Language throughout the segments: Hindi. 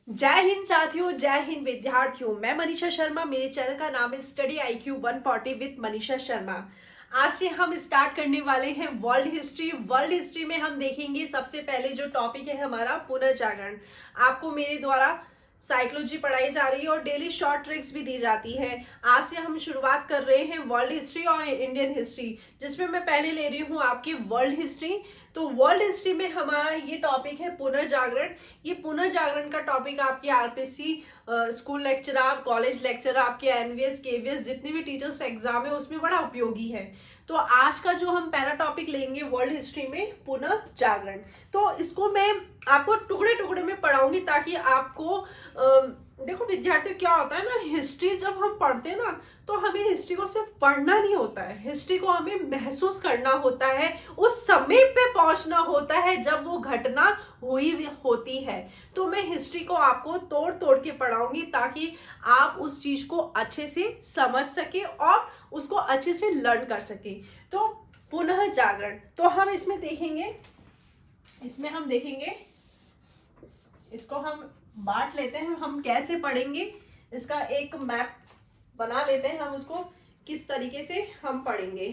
जय हिंद साथियों, जय हिंद विद्यार्थियों। मैं मनीषा शर्मा। मेरे चैनल का नाम है study IQ 140 with Manisha Sharma. आज से हम स्टार्ट करने वाले हैं वर्ल्ड हिस्ट्री। वर्ल्ड हिस्ट्री में हम देखेंगे सबसे पहले जो टॉपिक है हमारा पुनर्जागरण। आपको मेरे द्वारा साइकोलॉजी पढ़ाई जा रही है और डेली शॉर्ट ट्रिक्स भी दी जाती है। आज से हम शुरुआत कर रहे हैं वर्ल्ड हिस्ट्री और इंडियन हिस्ट्री, जिसमें मैं पहले ले रही हूँ आपकी वर्ल्ड हिस्ट्री। तो वर्ल्ड हिस्ट्री में हमारा ये टॉपिक है पुनर्जागरण। ये पुनर्जागरण का टॉपिक आपके RPC school lecturer, college lecturer, आपके NVS KVS जितने भी टीचर्स एग्जाम है उसमें बड़ा उपयोगी है। तो आज का जो हम पहला टॉपिक लेंगे वर्ल्ड हिस्ट्री में पुनर्जागरण। तो इसको मैं आपको टुकड़े टुकड़े में पढ़ाऊंगी ताकि आपको देखो विद्यार्थियों, क्या होता है ना, हिस्ट्री जब हम पढ़ते हैं ना तो हमें हिस्ट्री को सिर्फ पढ़ना नहीं होता है, हिस्ट्री को हमें महसूस करना होता है, उस समय पे पहुंचना होता है जब वो घटना हुई होती है। तो मैं हिस्ट्री को आपको तोड़ तोड़ के पढ़ाऊंगी ताकि आप उस चीज को अच्छे से समझ सके और उसको अच्छे से लर्न कर सके। तो पुनः जागरण, तो हम इसमें देखेंगे, इसको हम बांट लेते हैं। हम कैसे पढ़ेंगे इसका एक मैप बना लेते हैं, हम उसको किस तरीके से हम पढ़ेंगे।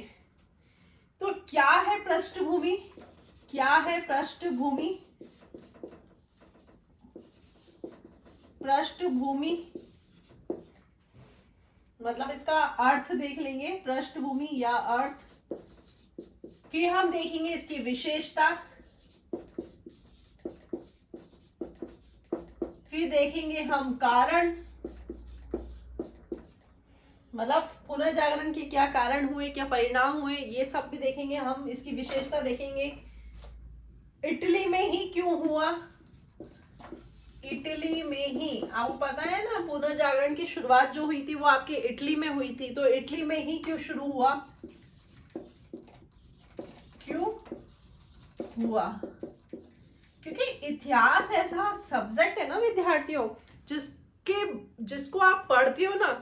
तो क्या है पृष्ठभूमि, क्या है पृष्ठभूमि, पृष्ठभूमि मतलब इसका अर्थ देख लेंगे, पृष्ठभूमि या अर्थ। फिर हम देखेंगे इसकी विशेषता, फिर देखेंगे हम कारण, मतलब पुनर्जागरण के क्या कारण हुए, क्या परिणाम हुए, ये सब भी देखेंगे हम। इसकी विशेषता देखेंगे, इटली में ही क्यों हुआ, इटली में ही। आपको पता है ना पुनर्जागरण की शुरुआत जो हुई थी वो आपके इटली में हुई थी, तो इटली में ही क्यों शुरू हुआ, क्यों हुआ? क्योंकि इतिहास ऐसा सब्जेक्ट है ना विद्यार्थियों, जिसको आप पढ़ते हो ना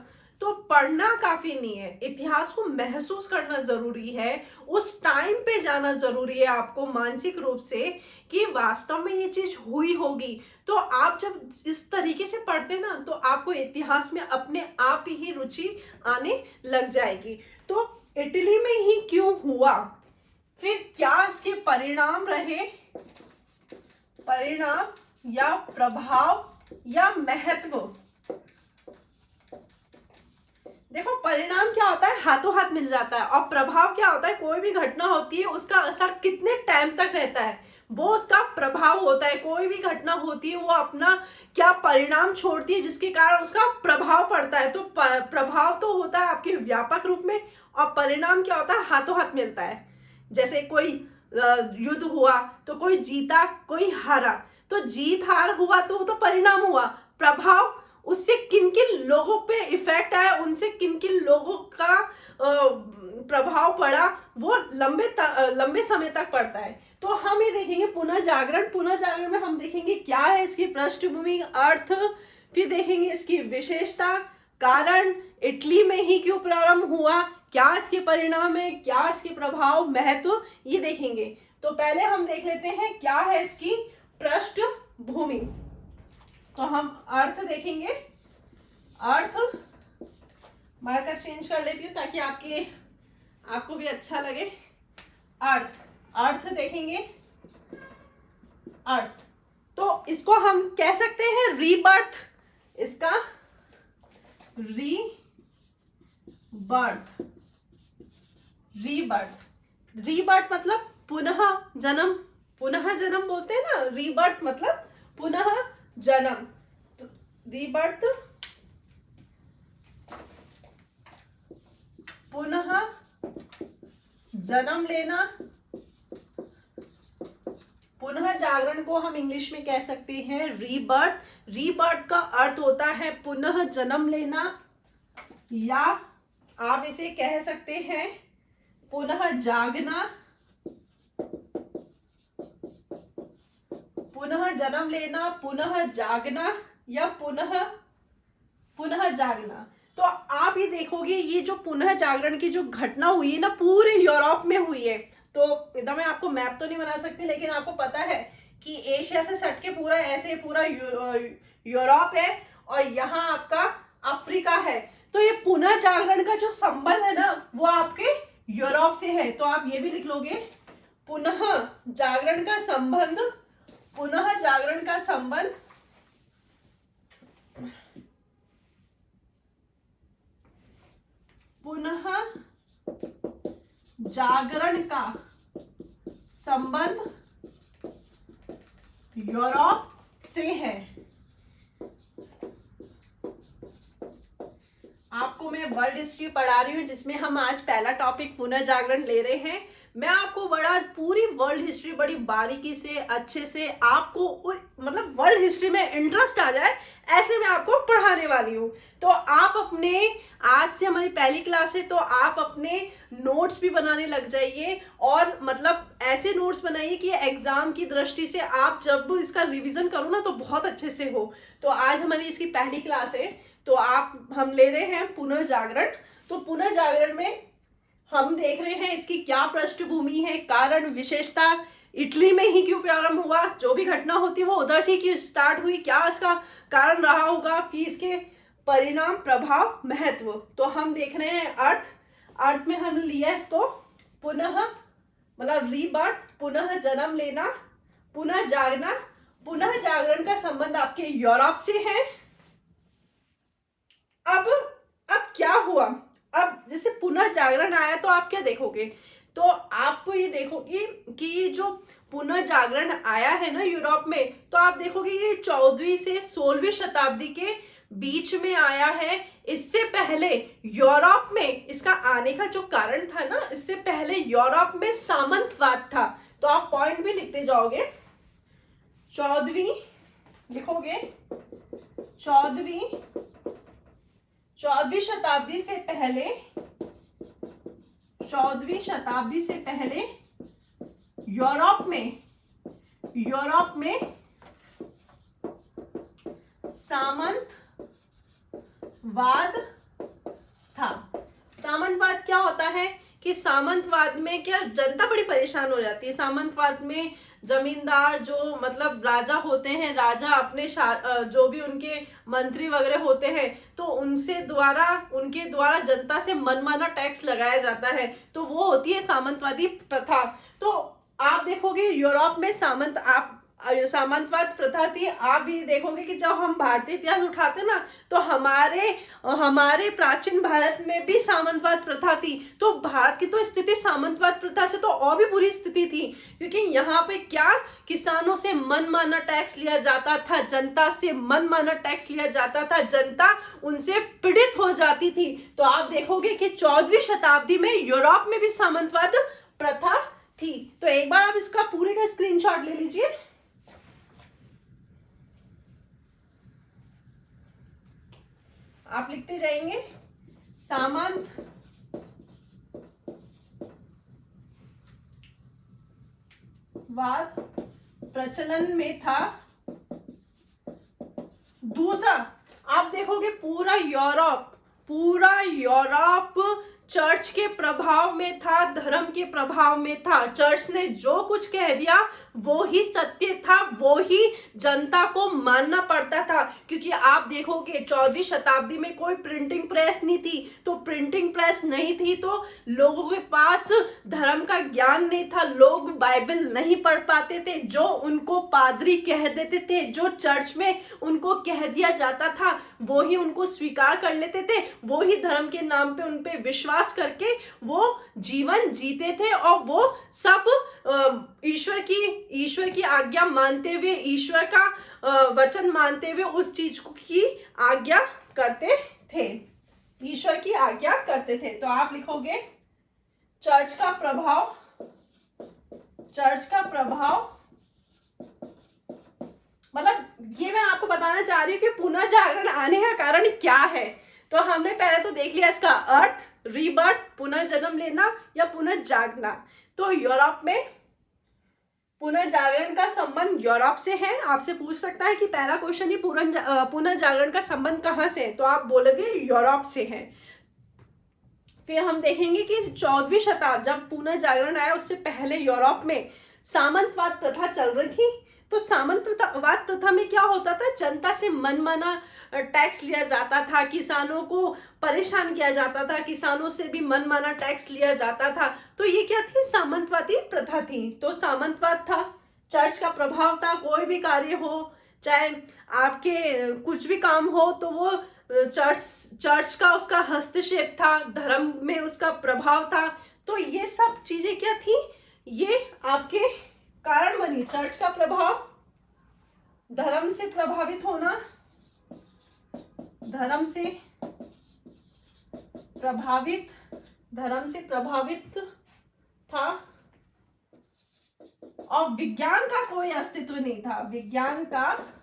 तो पढ़ना काफी नहीं है, इतिहास को महसूस करना जरूरी है, उस टाइम पे जाना जरूरी है आपको मानसिक रूप से कि वास्तव में ये चीज हुई होगी। तो आप जब इस तरीके से पढ़ते ना तो आपको इतिहास में अपने आप ही रुचि आने लग जाएगी। तो इटली में ही क्यों हुआ, फिर क्या इसके परिणाम रहे, परिणाम या प्रभाव या महत्व। देखो परिणाम क्या होता है, हाथों हाथ मिल जाता है, और प्रभाव क्या होता है, कोई भी घटना होती है उसका असर कितने टाइम तक रहता है, वो उसका प्रभाव होता है। कोई भी घटना होती है वो अपना क्या परिणाम छोड़ती है जिसके कारण उसका प्रभाव पड़ता है। तो प्रभाव तो होता है आपके व्यापक रूप में, और परिणाम क्या होता है, हाथों हाथ मिलता है। जैसे कोई युद्ध हुआ तो कोई जीता कोई हारा, तो जीत हार हुआ तो वो तो परिणाम हुआ। प्रभाव उससे किन किन लोगों पे इफेक्ट आया, उनसे किन किन लोगों का प्रभाव पड़ा, वो लंबे समय तक पड़ता है। तो हम ये देखेंगे पुनर्जागरण। पुनर्जागरण में हम देखेंगे क्या है इसकी पृष्ठभूमि, अर्थ, फिर देखेंगे इसकी विशेषता, कारण, इटली में ही क्यों प्रारंभ हुआ, क्या इसके परिणाम है, क्या इसके प्रभाव, महत्व, ये देखेंगे। तो पहले हम देख लेते हैं क्या है इसकी पृष्ठभूमि। तो हम अर्थ देखेंगे, अर्थ, मार्कर चेंज कर लेती हूँ ताकि आपको भी अच्छा लगे। अर्थ, अर्थ देखेंगे, अर्थ तो इसको हम कह सकते हैं रीबर्थ, इसका रीबर्थ, रीबर्थ, रीबर्थ मतलब पुनः जन्म, पुनः जन्म बोलते हैं ना, रीबर्थ मतलब पुनः जन्म। तो रीबर्थ, पुनः जन्म लेना। पुनः जागरण को हम इंग्लिश में कह सकते हैं रीबर्थ। रीबर्थ का अर्थ होता है पुनः जन्म लेना, या आप इसे कह सकते हैं पुनः जागना, पुनः जन्म लेना, पुनः जागना, या पुनः जागना। तो आप ये देखोगे ये जो पुनः जागरण की जो घटना हुई है ना पूरे यूरोप में हुई है। तो इधर मैं आपको मैप तो नहीं बना सकती, लेकिन आपको पता है कि एशिया से सट के पूरा ऐसे पूरा यूरोप है और यहाँ आपका अफ्रीका है। तो ये पुनः जागरण का जो संबंध है ना वो आपके यूरोप से है। तो आप ये भी लिख लोगे, पुनः जागरण का संबंध, पुनः जागरण का संबंध पुनः जागरण का संबंध यूरोप से है। आपको मैं वर्ल्ड हिस्ट्री पढ़ा रही हूँ जिसमें हम आज पहला टॉपिक पुनः जागरण ले रहे हैं। मैं आपको बड़ा पूरी वर्ल्ड हिस्ट्री बड़ी बारीकी से अच्छे से आपको मतलब वर्ल्ड हिस्ट्री में इंटरेस्ट आ जाए ऐसे मैं आपको पढ़ाने वाली हूँ। तो आप अपने, आज से हमारी पहली क्लास है तो आप अपने नोट्स भी बनाने लग जाइए और मतलब ऐसे नोट्स बनाइए कि एग्जाम की दृष्टि से आप जब इसका रिवीजन करो ना तो बहुत अच्छे से हो। तो आज हमारी इसकी पहली क्लास है तो हम ले रहे हैं पुनः जागरण। तो पुनः जागरण में हम देख रहे हैं इसकी क्या पृष्ठभूमि है, कारण, विशेषता, इटली में ही क्यों प्रारंभ हुआ, जो भी घटना होती है वो उधर से क्यों स्टार्ट हुई, क्या इसका कारण रहा होगा, फिर इसके परिणाम, प्रभाव, महत्व। तो हम देख रहे हैं अर्थ में हमने लिया इसको पुनः मतलब रीबर्थ, पुनः जन्म लेना, पुनः जागना। पुनः जागरण का संबंध आपके यूरोप से है। अब क्या हुआ, अब जैसे पुनः जागरण आया तो आप क्या देखोगे, तो आप ये देखोगे कि ये जो पुनः जागरण आया है ना यूरोप में, तो आप देखोगे ये 14वीं से 16वीं शताब्दी के बीच में आया है। इससे पहले यूरोप में इसका आने का जो कारण था ना, इससे पहले यूरोप में सामंतवाद था। तो आप पॉइंट भी लिखते जाओगे, 14वीं लिखोगे, 14वीं शताब्दी से पहले, 14वीं शताब्दी से पहले यूरोप में सामंतवाद था। सामंतवाद क्या होता है कि सामंतवाद में क्या जनता बड़ी परेशान हो जाती है। सामंतवाद में जमींदार जो मतलब राजा होते हैं, राजा अपने जो भी उनके मंत्री वगैरह होते हैं तो उनके द्वारा जनता से मनमाना टैक्स लगाया जाता है। तो वो होती है सामंतवादी प्रथा। तो आप देखोगे यूरोप में सामंतवाद प्रथा थी। आप ये देखोगे कि जब हम भारतीय इतिहास उठाते ना तो हमारे प्राचीन भारत में भी सामंतवाद प्रथा थी। तो भारत की तो स्थिति सामंतवाद प्रथा से तो और भी बुरी स्थिति थी, क्योंकि यहाँ पे क्या किसानों से मनमाना टैक्स लिया जाता था, जनता से मनमाना टैक्स लिया जाता था, जनता उनसे पीड़ित हो जाती थी। तो आप देखोगे कि 14वीं शताब्दी में यूरोप में भी सामंतवाद प्रथा थी। तो एक बार आप इसका पूरे का स्क्रीनशॉट ले लीजिए। आप लिखते जाएंगे, सामंतवाद प्रचलन में था। दूसरा आप देखोगे पूरा यूरोप चर्च के प्रभाव में था, धर्म के प्रभाव में था। चर्च ने जो कुछ कह दिया वो ही सत्य था, वो ही जनता को मानना पड़ता था। क्योंकि आप देखोगे 14वीं शताब्दी में कोई प्रिंटिंग प्रेस नहीं थी। तो प्रिंटिंग प्रेस नहीं थी तो लोगों के पास धर्म का ज्ञान नहीं था, लोग बाइबल नहीं पढ़ पाते थे। जो उनको पादरी कह देते थे, जो चर्च में उनको कह दिया जाता था वो ही उनको स्वीकार कर लेते थे, वो ही धर्म के नाम पे उन पे विश्वास करके वो जीवन जीते थे। और वो सब ईश्वर की आज्ञा मानते हुए, ईश्वर का वचन मानते हुए उस चीज की आज्ञा करते थे, ईश्वर की आज्ञा करते थे। तो आप लिखोगे चर्च का प्रभाव मतलब ये मैं आपको बताना चाह रही हूँ कि पुनः जागरण आने का कारण क्या है। तो हमने पहले तो देख लिया इसका अर्थ, रीबर्थ, पुनः जन्म लेना या पुनः जागना। तो यूरोप में पुनः जागरण का संबंध यूरोप से है। आपसे पूछ सकता है कि पहला क्वेश्चन ही पुनः जागरण का संबंध कहाँ से है, तो आप बोलोगे यूरोप से है। फिर हम देखेंगे कि 14वीं शताब्दी जब पुनः जागरण आया उससे पहले यूरोप में सामंतवाद प्रथा चल रही थी। तो सामंतवाद प्रथा में क्या होता था, जनता से मनमाना टैक्स लिया जाता था, किसानों को परेशान किया जाता था, किसानों से भी मनमाना टैक्स लिया जाता था। तो ये क्या थी, सामंतवादी प्रथा थी। तो सामंतवाद था, चर्च का प्रभाव था, कोई भी कार्य हो, चाहे आपके कुछ भी काम हो, तो वो चर्च का उसका हस्तक्षेप था, धर्म में उसका प्रभाव था। तो ये सब चीजें क्या थी, ये आपके कारण बनी। चर्च का प्रभाव, धर्म से प्रभावित होना, धर्म से प्रभावित था, और विज्ञान का कोई अस्तित्व नहीं था, विज्ञान का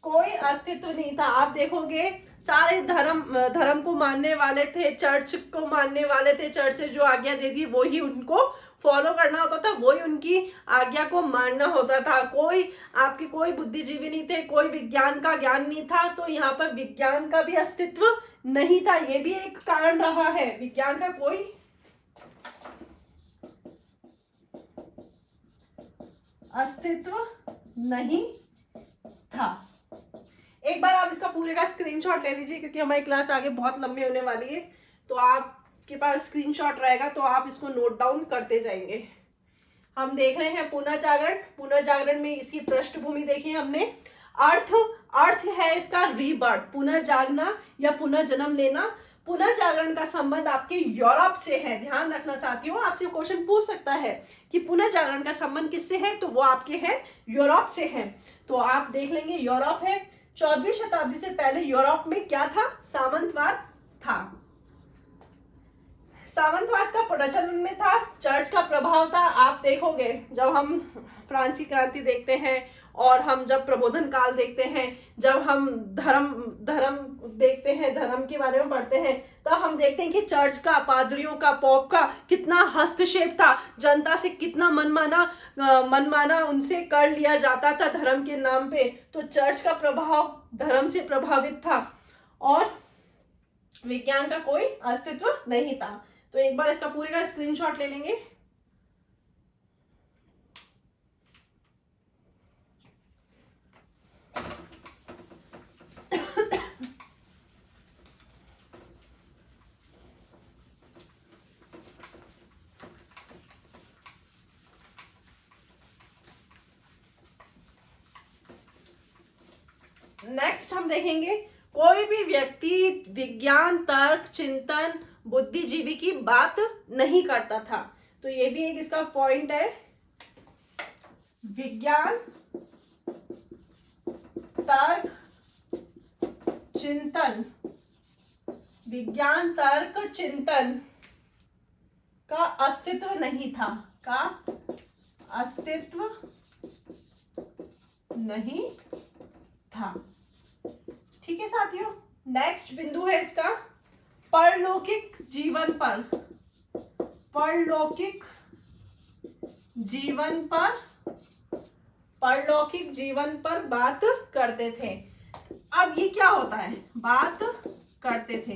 कोई अस्तित्व नहीं था। आप देखोगे सारे धर्म को मानने वाले थे, चर्च को मानने वाले थे, चर्च से जो आज्ञा दे दी वही उनको फॉलो करना होता था, वही उनकी आज्ञा को मानना होता था। कोई बुद्धिजीवी नहीं थे, कोई विज्ञान का ज्ञान नहीं था, तो यहाँ पर विज्ञान का भी अस्तित्व नहीं था। ये भी एक कारण रहा है, विज्ञान का कोई अस्तित्व नहीं था। एक बार आप इसका पूरे का स्क्रीनशॉट ले लीजिए, क्योंकि हमारी क्लास आगे बहुत लंबी होने वाली है, तो आपके पास स्क्रीनशॉट रहेगा तो आप इसको नोट डाउन करते जाएंगे। हम देख रहे हैं पुनर्जागरण में इसकी पृष्ठभूमि देखी हमने। अर्थ है इसका रीबर्थ, पुनः जागना या पुनः जन्म लेना। पुनर्जागरण का संबंध आपके यूरोप से है। ध्यान रखना साथियों, आपसे क्वेश्चन पूछ सकता है कि पुनर्जागरण का संबंध किससे है, तो वो आपके है यूरोप से है। तो आप देख लेंगे यूरोप है। 14वीं शताब्दी से पहले यूरोप में क्या था, सामंतवाद था। सामंतवाद का प्रचलन में था, चर्च का प्रभाव था। आप देखोगे जब हम फ्रांसीसी क्रांति देखते हैं, और हम जब प्रबोधन काल देखते हैं, जब हम धर्म देखते हैं, धर्म के बारे में पढ़ते हैं, तो हम देखते हैं कि चर्च का, पादरियों का, पोप का कितना हस्तक्षेप था, जनता से कितना मनमाना उनसे कर लिया जाता था धर्म के नाम पे। तो चर्च का प्रभाव धर्म से प्रभावित था, और विज्ञान का कोई अस्तित्व नहीं था। तो एक बार इसका पूरे का स्क्रीनशॉट ले लेंगे। नेक्स्ट हम देखेंगे, कोई भी व्यक्ति विज्ञान, तर्क, चिंतन, बुद्धिजीवी की बात नहीं करता था। तो ये भी एक इसका पॉइंट है। विज्ञान, तर्क, चिंतन का अस्तित्व नहीं था, ठीक है साथियों। नेक्स्ट बिंदु है इसका परलौकिक जीवन पर बात करते थे। अब ये क्या होता है, बात करते थे।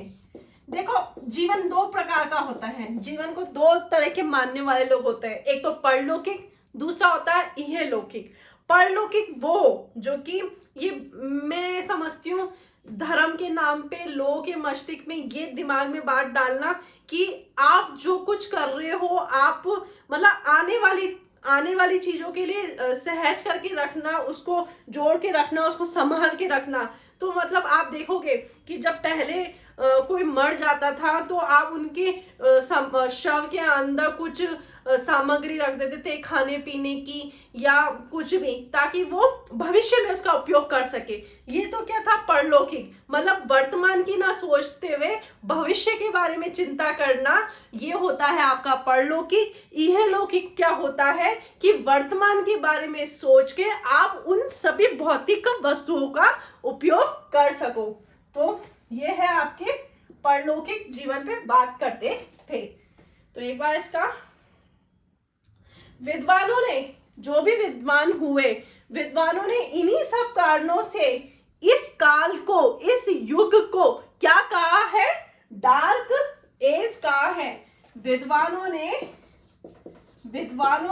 देखो, जीवन दो प्रकार का होता है, जीवन को दो तरह के मानने वाले लोग होते हैं। एक तो परलौकिक, दूसरा होता है इहलौकिक। परलौकिक वो जो कि ये मैं समझती हूँ धर्म के नाम पे लोगों के मस्तिष्क में ये दिमाग में बात डालना कि आप जो कुछ कर रहे हो, आप मतलब आने वाली चीजों के लिए सहज करके रखना, उसको जोड़ के रखना, उसको संभाल के रखना। तो मतलब आप देखोगे कि जब पहले कोई मर जाता था तो आप उनके शव के अंदर कुछ सामग्री रख देते थे खाने पीने की या कुछ भी, ताकि वो भविष्य में उसका उपयोग कर सके। ये तो क्या था, परलौकिक, मतलब वर्तमान की ना सोचते हुए भविष्य के बारे में चिंता करना, ये होता है आपका परलौकिक। इहलौकिक क्या होता है कि वर्तमान के बारे में सोच के आप उन सभी भौतिक वस्तुओं का उपयोग कर सको। तो ये है आपके परलौकिक जीवन पे बात करते थे। तो एक बार इसका विद्वानों ने, जो भी विद्वान हुए, विद्वानों ने इन्हीं सब कारणों से इस काल को, इस युग को क्या कहा है, डार्क एज कहा है। विद्वानों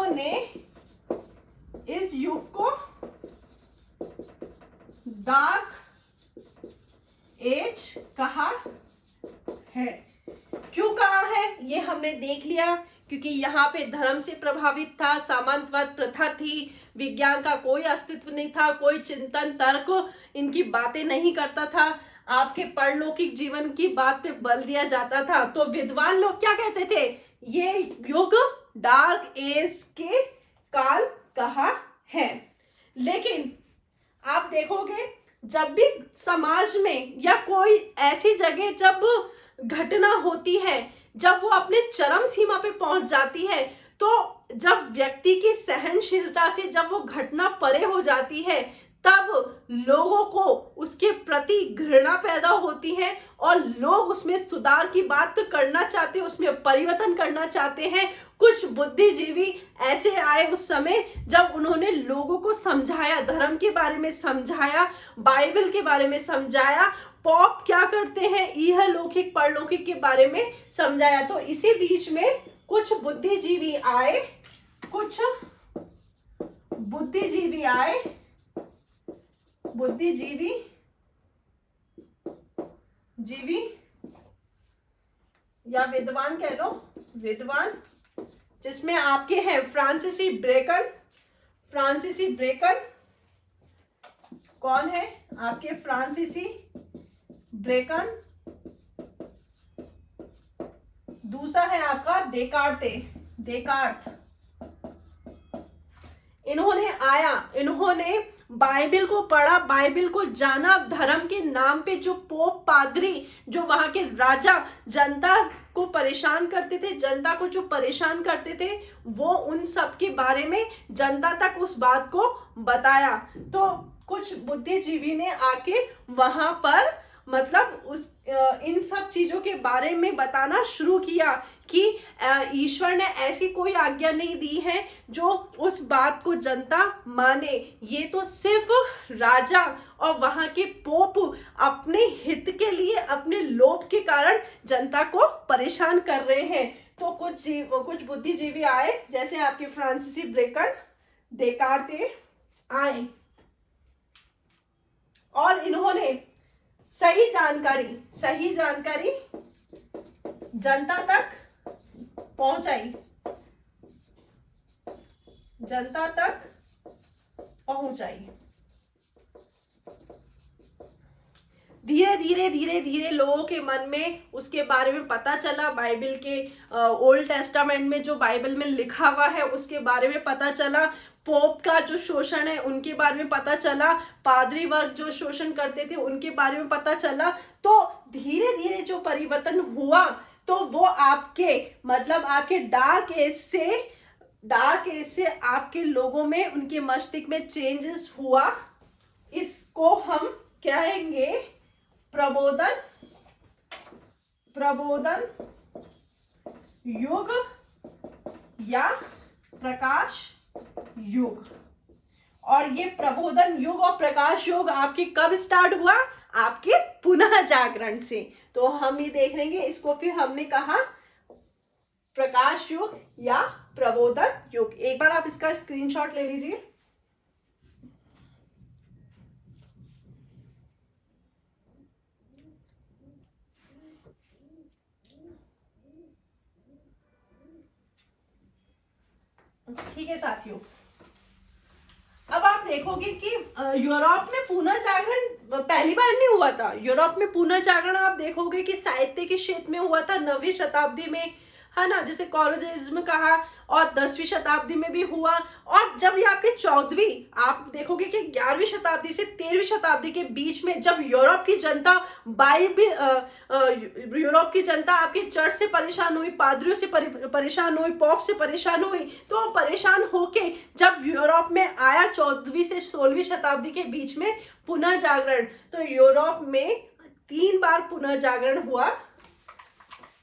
ने इस इस युग को डार्क एज कहा है। क्यों कहा है ये हमने देख लिया, क्योंकि यहाँ पे धर्म से प्रभावित था, सामंतवाद प्रथा थी, विज्ञान का कोई अस्तित्व नहीं था, कोई चिंतन तर्क इनकी बातें नहीं करता था, आपके परलौकिक जीवन की बात पे बल दिया जाता था। तो विद्वान लोग क्या कहते थे, ये युग डार्क एज के काल कहा है। लेकिन आप देखोगे जब भी समाज में या कोई ऐसी जगह जब घटना होती है, जब वो अपने चरम सीमा पे पहुंच जाती है, तो जब व्यक्ति की सहनशीलता से जब वो घटना परे हो जाती है, तब लोगों को उसके प्रति घृणा पैदा होती है और लोग उसमें सुधार की बात करना चाहते हैं, उसमें परिवर्तन करना चाहते हैं। कुछ बुद्धिजीवी ऐसे आए उस समय जब उन्होंने लोगों को समझाया, धर्म के बारे में समझाया, बाइबल के बारे में समझाया, पॉप क्या करते हैं, यह लौकिक परलौकिक के बारे में समझाया। तो इसी बीच में कुछ बुद्धिजीवी आए, बुद्धिजीवी या विद्वान कह लो, विद्वान, जिसमें आपके हैं फ्रांसीसी ब्रेकन। कौन है आपके फ्रांसीसी ब्रेकन? दूसरा है आपका देकार्त। इन्होंने बाइबल को पढ़ा, बाइबल को जाना, धर्म के नाम पे जो पोप पादरी, जो वहां के राजा जनता को परेशान करते थे, जनता को जो परेशान करते थे, वो उन सब के बारे में जनता तक उस बात को बताया। तो कुछ बुद्धिजीवी ने आके वहां पर मतलब इन सब चीजों के बारे में बताना शुरू किया कि ईश्वर ने ऐसी कोई आज्ञा नहीं दी है जो उस बात को जनता माने। ये तो सिर्फ राजा और वहां के पोप अपने हित के लिए, अपने लोभ के कारण जनता को परेशान कर रहे हैं। तो कुछ बुद्धिजीवी आए, जैसे आपके फ्रांसीसी ब्रेकन, देकार्ते आए और इन्होंने सही जानकारी जनता तक पहुंचाई, धीरे धीरे लोगों के मन में उसके बारे में पता चला। बाइबल के ओल्ड टेस्टामेंट में जो बाइबल में लिखा हुआ है उसके बारे में पता चला। पोप का जो शोषण है उनके बारे में पता चला, पादरी वर्ग जो शोषण करते थे उनके बारे में पता चला। तो धीरे धीरे जो परिवर्तन हुआ, तो वो आपके डार्क एज से आपके लोगों में, उनके मस्तिष्क में चेंजेस हुआ। इसको हम कहेंगे प्रबोधन युग या प्रकाश युग। और ये प्रबोधन युग और प्रकाश युग आपके कब स्टार्ट हुआ? आपके पुनः जागरण से। तो हम ये देख लेंगे इसको, फिर हमने कहा प्रकाश युग या प्रबोधन युग। एक बार आप इसका स्क्रीनशॉट ले लीजिए। ठीक है साथियों, अब आप देखोगे कि यूरोप में पुनः जागरण पहली बार नहीं हुआ था। यूरोप में पुनः जागरण आप देखोगे कि साहित्य के क्षेत्र में हुआ था 9वीं शताब्दी में, है ना, जैसे कॉलोनिज्म कहा, और 10वीं शताब्दी में भी हुआ। और जब ये आपके 14वीं, आप देखोगे कि 11वीं शताब्दी से 13वीं शताब्दी के बीच में जब यूरोप की जनता आपके चर्च से परेशान हुई, पादरियों से परेशान हुई, पॉप से परेशान हुई, तो परेशान होके जब यूरोप में आया 14वीं से 16वीं शताब्दी के बीच में पुनः जागरण। तो यूरोप में 3 बार पुनः जागरण हुआ।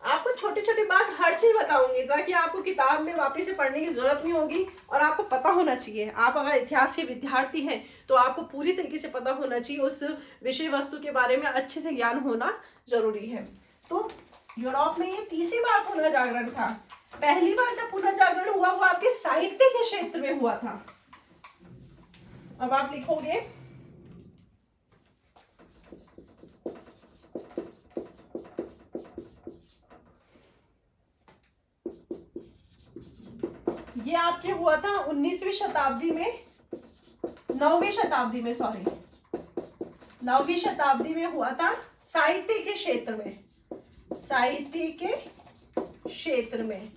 आपको छोटी छोटी बात हर चीज बताऊंगी ताकि आपको किताब में वापस से पढ़ने की जरूरत नहीं होगी, और आपको पता होना चाहिए। आप अगर इतिहास के विद्यार्थी हैं तो आपको पूरी तरीके से पता होना चाहिए, उस विषय वस्तु के बारे में अच्छे से ज्ञान होना जरूरी है। तो यूरोप में ये 3री बार पुनः जागरण था। पहली बार जब पुनः जागरण हुआ वो आपके साहित्य के क्षेत्र में हुआ था। अब आप लिखोगे ये आपके हुआ था 19वीं शताब्दी में, 9वीं शताब्दी में, सॉरी 9वीं शताब्दी में हुआ था साहित्य के क्षेत्र में, साहित्य के क्षेत्र में।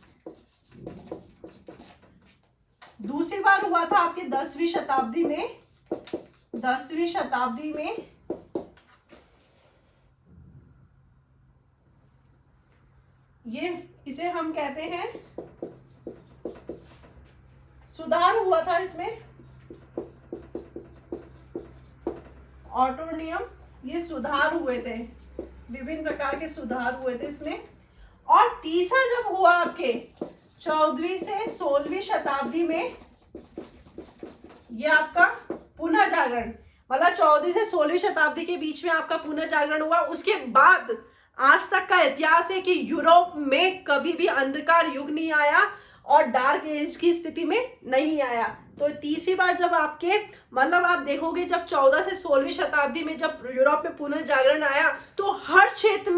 दूसरी बार हुआ था आपके 10वीं शताब्दी में, 10वीं शताब्दी में। ये इसे हम कहते हैं सुधार हुआ था इसमें, ऑटोनियम, ये सुधार हुए थे, विभिन्न प्रकार के सुधार हुए थे इसमें। और तीसरा जब हुआ आपके 14वीं से 16वीं शताब्दी में, ये आपका पुनः जागरण, मतलब 14वीं से 16वीं शताब्दी के बीच में आपका पुनः जागरण हुआ। उसके बाद आज तक का इतिहास है कि यूरोप में कभी भी अंधकार युग नहीं आया और डार्क एज की स्थिति में नहीं आया। तो तीसरी बार जब आपके, मतलब आप देखोगे जब 14 से 16वीं शताब्दी में जब यूरोप में पुनः जागरण आया तो हर क्षेत्र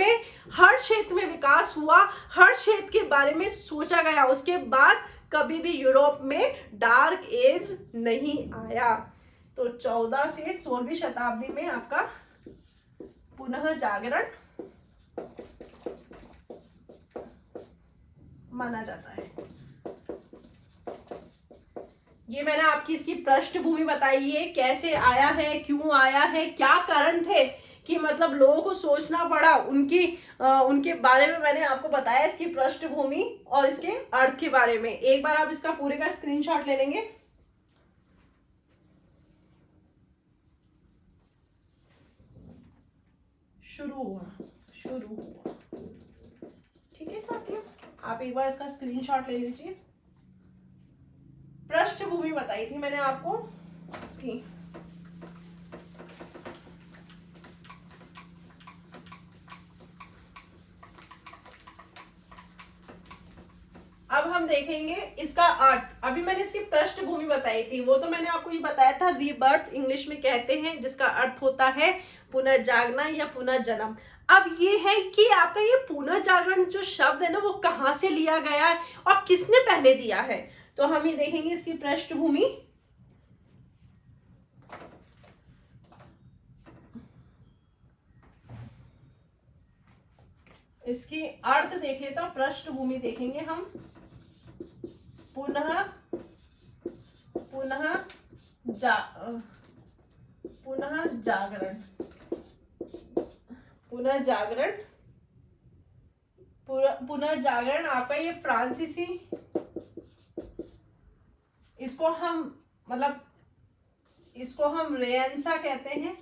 में विकास हुआ, हर क्षेत्र के बारे में सोचा गया। उसके बाद कभी भी यूरोप में डार्क एज नहीं आया। तो 14 से 16वीं शताब्दी में आपका पुनः जागरण माना जाता है। ये मैंने आपकी इसकी पृष्ठभूमि बताई है, कैसे आया है, क्यों आया है, क्या कारण थे कि मतलब लोगों को सोचना पड़ा, उनके बारे में मैंने आपको बताया, इसकी पृष्ठभूमि और इसके अर्थ के बारे में। एक बार आप इसका पूरे का स्क्रीनशॉट ले लेंगे। शुरू हुआ। ठीक है साथियों, आप एक बार इसका स्क्रीनशॉट ले लीजिए। पृष्ठभूमि बताई थी मैंने आपको इसकी। अब हम देखेंगे इसका अर्थ। अभी मैंने इसकी पृष्ठभूमि बताई थी, वो तो मैंने आपको ये बताया था, रीबर्थ इंग्लिश में कहते हैं, जिसका अर्थ होता है पुनः जागना या पुनः जन्म। अब ये है कि आपका ये पुनः जागरण जो शब्द है ना, वो कहाँ से लिया गया है और किसने पहले दिया है। तो हम ये देखेंगे इसकी पृष्ठभूमि। इसकी अर्थ देख लेता हूं, पृष्ठभूमि देखेंगे हम। पुनः जागरण, पुनः जागरण आपका ये फ्रांसीसी, इसको हम रेनेसां कहते हैं,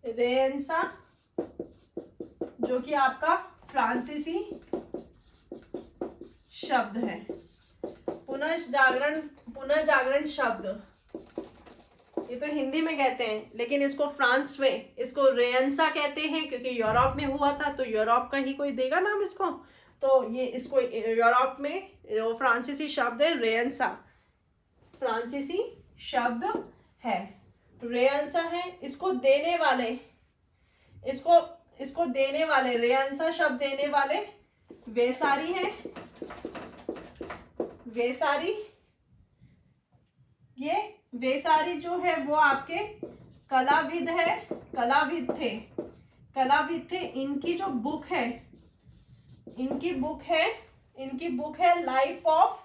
रेनेसां, जो कि आपका फ्रांसीसी शब्द है। पुनः जागरण शब्द ये तो हिंदी में कहते हैं, लेकिन इसको फ्रांस में इसको रेनेसां कहते हैं, क्योंकि यूरोप में हुआ था तो यूरोप का ही कोई देगा नाम इसको। तो ये इसको यूरोप में वो फ्रांसीसी शब्द है रेनेसां, फ्रांसीसी शब्द है, रेनेसां है। इसको देने वाले रेनेसां शब्द देने वाले वेसारी हैं, वेसारी। ये वेसारी जो है वो आपके कलाविद थे। इनकी जो बुक है लाइफ ऑफ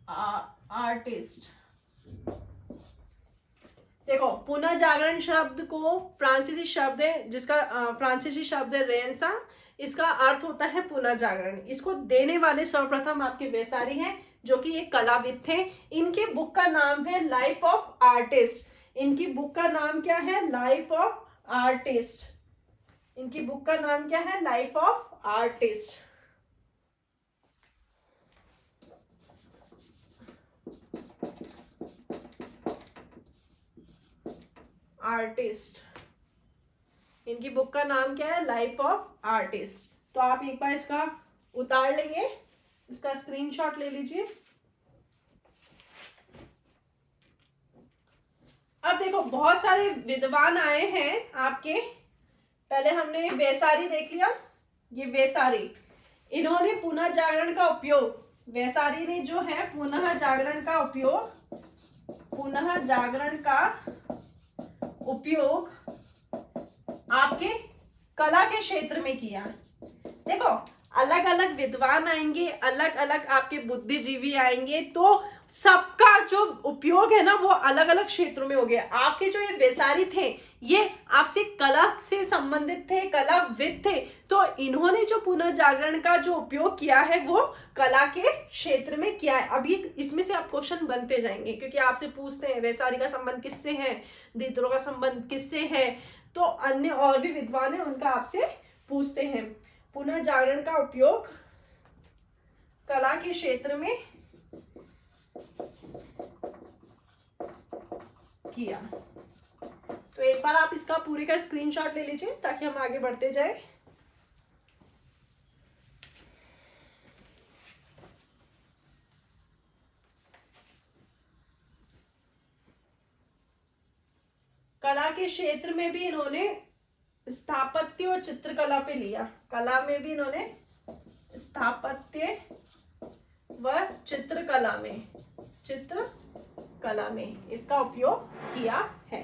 आर्टिस्ट। देखो, पुनः जागरण शब्द को फ्रांसीसी शब्द है, जिसका फ्रांसीसी शब्द है रेनेसां, इसका अर्थ होता है पुनः जागरण। इसको देने वाले सर्वप्रथम आपके वेसारी हैं, जो कि एक कलाविद थे। इनके बुक का नाम है लाइफ ऑफ आर्टिस्ट। इनकी बुक का नाम क्या है? Life of artist. इनकी बुक का नाम क्या है? Life of artist. इनकी बुक का नाम क्या है? Life of artist. तो आप एक बार इसका उतार लेंगे, इसका स्क्रीनशॉट ले लीजिए। अब देखो बहुत सारे विद्वान आए हैं आपके, पहले हमने वैसारी देख लिया, ये वैसारी, इन्होंने पुनः जागरण का उपयोग, वैसारी ने जो है पुनः जागरण का उपयोग, पुनः जागरण का उपयोग आपके कला के क्षेत्र में किया। देखो अलग अलग विद्वान आएंगे, अलग अलग आपके बुद्धिजीवी आएंगे, तो सबका जो उपयोग है ना वो अलग अलग क्षेत्रों में हो गया। आपके जो ये वैसारी थे ये आपसे कला से संबंधित थे, कलाविद थे, तो इन्होंने जो पुनः जागरण का जो उपयोग किया है वो कला के क्षेत्र में किया है। अभी इसमें से आप क्वेश्चन बनते जाएंगे, क्योंकि आपसे पूछते हैं वैसारी का संबंध किससे है, दिदरो का संबंध किससे है, तो अन्य और भी विद्वान है उनका आपसे पूछते हैं। पुनः जागरण का उपयोग कला के क्षेत्र में किया। तो एक बार आप इसका पूरे का स्क्रीनशॉट ले लीजिए ताकि हम आगे बढ़ते जाएं। कला के क्षेत्र में भी इन्होंने स्थापत्य और चित्रकला पे लिया, कला में भी इन्होंने स्थापत्य व चित्रकला में इसका उपयोग किया है।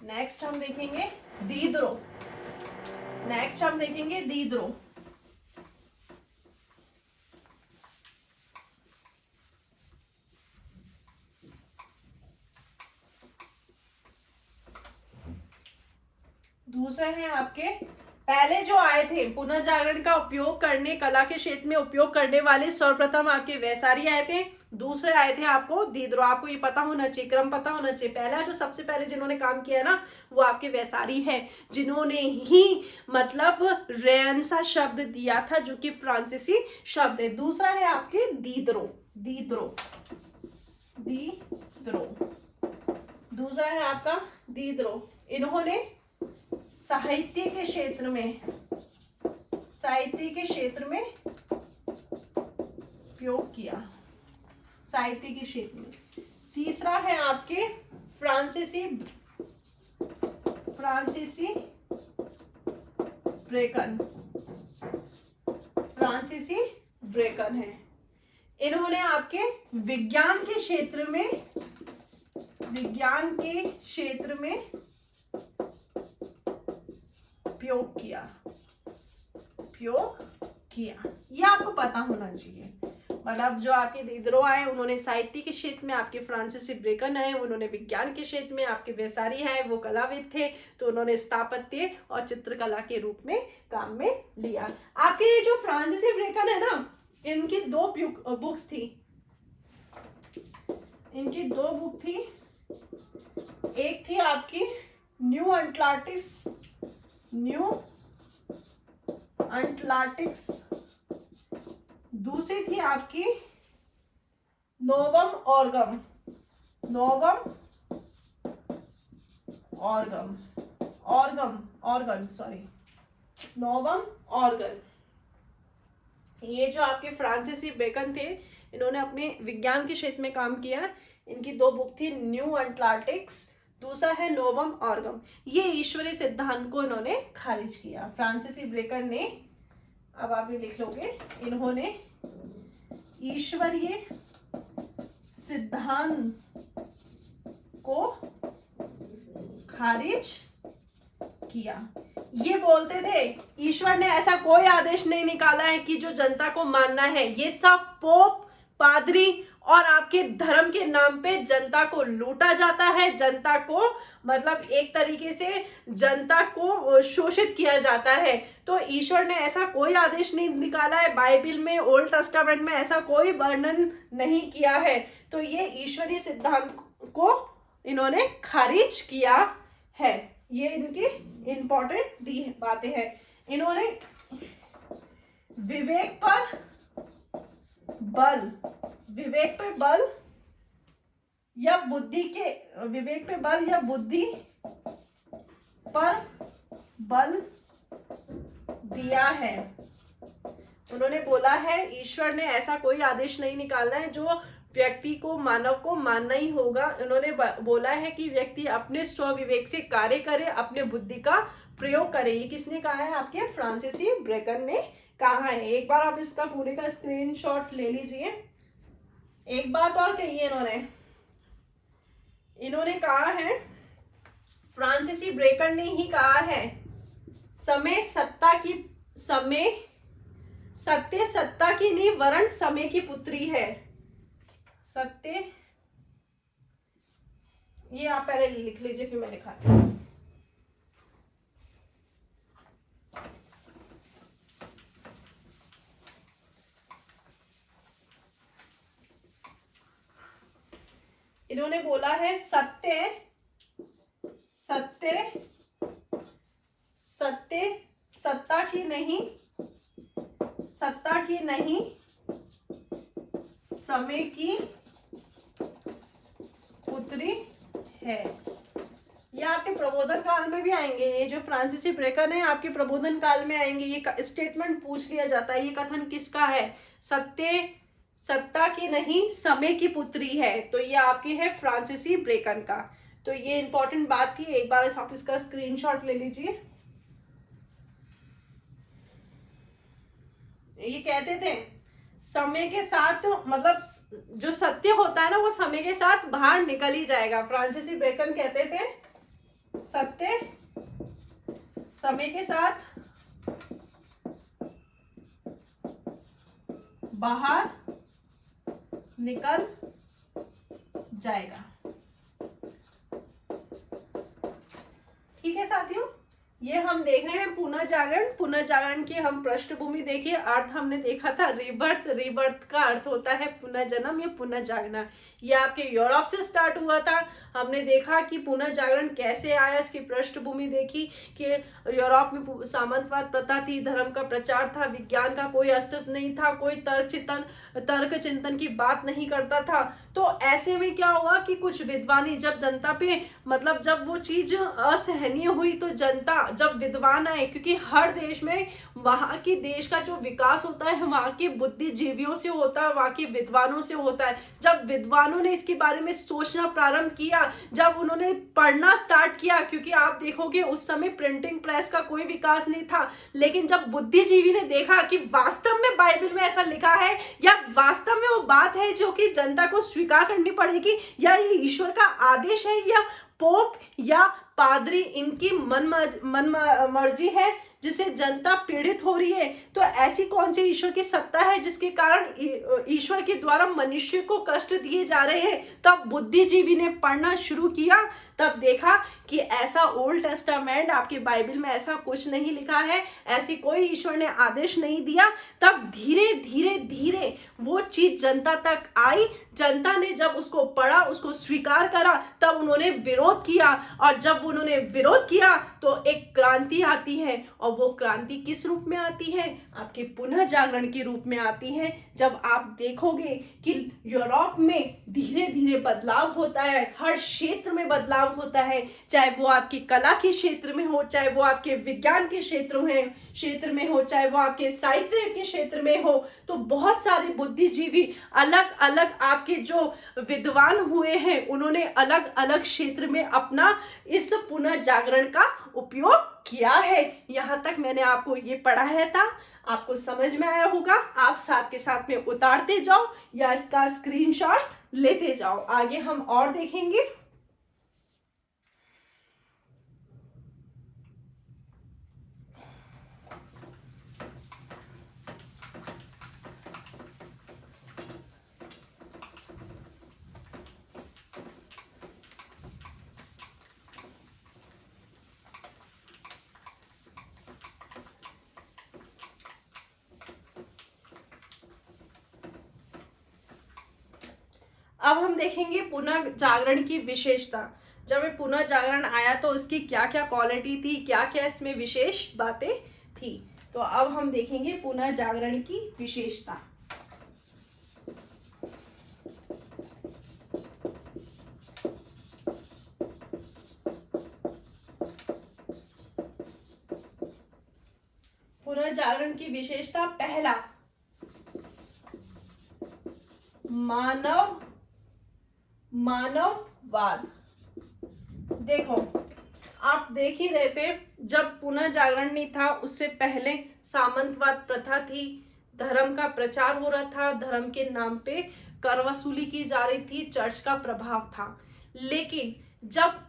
नेक्स्ट हम देखेंगे दीद्रो। दूसरे हैं आपके, पहले जो आए थे पुनः जागरण का उपयोग करने, कला के क्षेत्र में उपयोग करने वाले सर्वप्रथम आपके वैसारी आए थे, दूसरे आए थे आपको दीद्रो। आपको ये पता होना चाहिए, क्रम पता होना चाहिए। पहला जो सबसे पहले जिन्होंने काम किया ना वो आपके वैसारी है, जिन्होंने ही मतलब रेनेसां शब्द दिया था जो कि फ्रांसीसी शब्द है। दूसरा है आपके दीद्रो। दूसरा है आपका दीद्रो। इन्होंने साहित्य के क्षेत्र में उपयोग किया, साहित्य के क्षेत्र में। तीसरा है आपके फ्रांसीसी ब्रेकन है। इन्होंने आपके विज्ञान के क्षेत्र में उपयोग किया। ये आपको पता होना चाहिए। मतलब जो आपके दीद्रो आए उन्होंने साहित्य के क्षेत्र में, आपके फ्रांसीसी ब्रेकन आए उन्होंने विज्ञान के क्षेत्र में, आपके वैसारी है वो कलाविद थे तो उन्होंने स्थापत्य और चित्रकला के रूप में काम में लिया। आपके ये जो फ्रांसीसी ब्रेकन है ना, इनकी दो बुक्स थी, एक थी आपकी न्यू अटलांटिक्स, दूसरी थी आपकी नोवम ऑर्गन। ये जो आपके फ्रांसीसी बेकन थे इन्होंने अपने विज्ञान के क्षेत्र में काम किया। इनकी दो बुक थी, न्यू अटलांटिक्स, दूसरा है नोवम ऑर्गम। ये ईश्वरीय सिद्धांत को इन्होंने खारिज किया, फ्रांसीसी ब्रेकन ने। अब आप ये लिख लोगे, इन्होंने ईश्वरीय सिद्धांत को खारिज किया। ये बोलते थे ईश्वर ने ऐसा कोई आदेश नहीं निकाला है कि जो जनता को मानना है, ये सब पोप, पादरी और आपके धर्म के नाम पे जनता को लूटा जाता है, जनता को मतलब एक तरीके से जनता को शोषित किया जाता है। तो ईश्वर ने ऐसा कोई आदेश नहीं निकाला है, बाइबल में, ओल्ड टेस्टामेंट में ऐसा कोई वर्णन नहीं किया है। तो ये ईश्वरीय सिद्धांत को इन्होंने खारिज किया है। ये इनकी इंपॉर्टेंट बातें हैं। इन्होंने विवेक पे बल या बुद्धि पर बल दिया है। उन्होंने बोला है ईश्वर ने ऐसा कोई आदेश नहीं निकाला है जो व्यक्ति को, मानव को मानना ही होगा। उन्होंने बोला है कि व्यक्ति अपने स्वविवेक से कार्य करे, अपने बुद्धि का प्रयोग करे। ये किसने कहा है? आपके फ्रांसिसी ब्रेकन ने कहा है। एक बार आप इसका पूरे का स्क्रीनशॉट ले लीजिए। एक बात और कही है इन्होंने कहा है, फ्रांसिसी ब्रेकन ने ही कहा है, समय सत्य सत्ता की नहीं वरण समय की पुत्री है। सत्य, ये आप पहले लिख लीजिए फिर मैं लिखाती हूँ। इन्होंने बोला है सत्य सत्ता की नहीं, समय की पुत्री है। ये आपके प्रबोधन काल में भी आएंगे। ये जो फ्रांसिसी ब्रेकन है आपके प्रबोधन काल में आएंगे। ये स्टेटमेंट पूछ लिया जाता है, ये कथन किसका है? सत्ता की नहीं, समय की पुत्री है। तो ये आपकी है फ्रांसिसी ब्रेकन का। तो ये इंपॉर्टेंट बात थी। एक बार आप इसका स्क्रीनशॉट ले लीजिए। ये कहते थे समय के साथ, मतलब जो सत्य होता है ना वो समय के साथ बाहर निकल ही जाएगा। फ्रांसिसी ब्रेकन कहते थे सत्य समय के साथ बाहर निकल जाएगा। ठीक है साथियों, ये हम देख रहे हैं पुनर्जागरण। पुनर्जागरण की हम पृष्ठभूमि देखिए। अर्थ हमने देखा था रिबर्थ। रिबर्थ का अर्थ होता है पुनर्जन्म या पुनर्जागना। ये आपके यूरोप से स्टार्ट हुआ था। हमने देखा कि पुनर्जागरण कैसे आया, इसकी पृष्ठभूमि देखी कि यूरोप में सामंतवाद प्रथा थी, धर्म का प्रचार था, विज्ञान का कोई अस्तित्व नहीं था, कोई तर्क चिंतन की बात नहीं करता था। तो ऐसे में क्या हुआ कि कुछ विद्वानी जब जनता पे, मतलब जब वो चीज असहनीय हुई तो जनता, जब विद्वान आए, क्योंकि हर देश में वहां की देश का जो विकास होता है वहां के बुद्धिजीवियों से होता है, वहां के विद्वानों से होता है। जब विद्वानों ने इसके बारे में सोचना प्रारंभ किया, जब उन्होंने पढ़ना स्टार्ट किया, क्योंकि आप देखोगे उस समय प्रिंटिंग प्रेस का कोई विकास नहीं था, लेकिन जब बुद्धिजीवी ने देखा कि वास्तव में बाइबल में ऐसा लिखा है या वास्तव में वो बात है जो कि जनता को स्वीकार करनी पड़ेगी, या ये ईश्वर का आदेश है, या पोप या पादरी इनकी मन मर्जी है जिसे जनता पीड़ित हो रही है, तो ऐसी कौन सी ईश्वर की सत्ता है जिसके कारण ईश्वर के द्वारा मनुष्य को कष्ट दिए जा रहे हैं। तब बुद्धिजीवी ने पढ़ना शुरू किया, तब देखा कि ऐसा ओल्ड टेस्टामेंट आपके बाइबल में ऐसा कुछ नहीं लिखा है, ऐसी कोई ईश्वर ने आदेश नहीं दिया। तब धीरे धीरे धीरे वो चीज जनता तक आई। जनता ने जब उसको पढ़ा, उसको स्वीकार करा, तब उन्होंने विरोध किया, और जब उन्होंने विरोध किया तो एक क्रांति आती है। और वो क्रांति किस रूप में आती है? आपके पुनः जागरण के रूप में आती है। जब आप देखोगे कि यूरोप में धीरे धीरे बदलाव होता है, हर क्षेत्र में बदलाव होता है, चाहे वो आपकी कला के क्षेत्र में हो, चाहे वो आपके विज्ञान के क्षेत्र में हो, चाहे वो आपके साहित्य के क्षेत्र में हो, तो बहुत सारे बुद्धिजीवी अलग अलग आपके जो विद्वान हुए हैं उन्होंने अलग अलग क्षेत्र में अपना इस पुनर्जागरण का उपयोग किया है। यहां तक मैंने आपको ये पढ़ाया था, आपको समझ में आया होगा। आप साथ के साथ में उतारते जाओ या इसका स्क्रीनशॉट लेते जाओ। आगे हम और देखेंगे। अब हम देखेंगे पुनः जागरण की विशेषता। जब ये पुनः जागरण आया तो इसकी क्या क्या क्वालिटी थी, क्या क्या इसमें विशेष बातें थी। तो अब हम देखेंगे पुनः जागरण की विशेषता। पुनर्जागरण की विशेषता, पहला, मानववाद। देखो, आप देख ही रहे थे, जब पुनर्जागरण नहीं था उससे पहले सामंतवाद प्रथा थी, धर्म का प्रचार हो रहा था, धर्म के नाम पे कर वसूली की जा रही थी, चर्च का प्रभाव था। लेकिन जब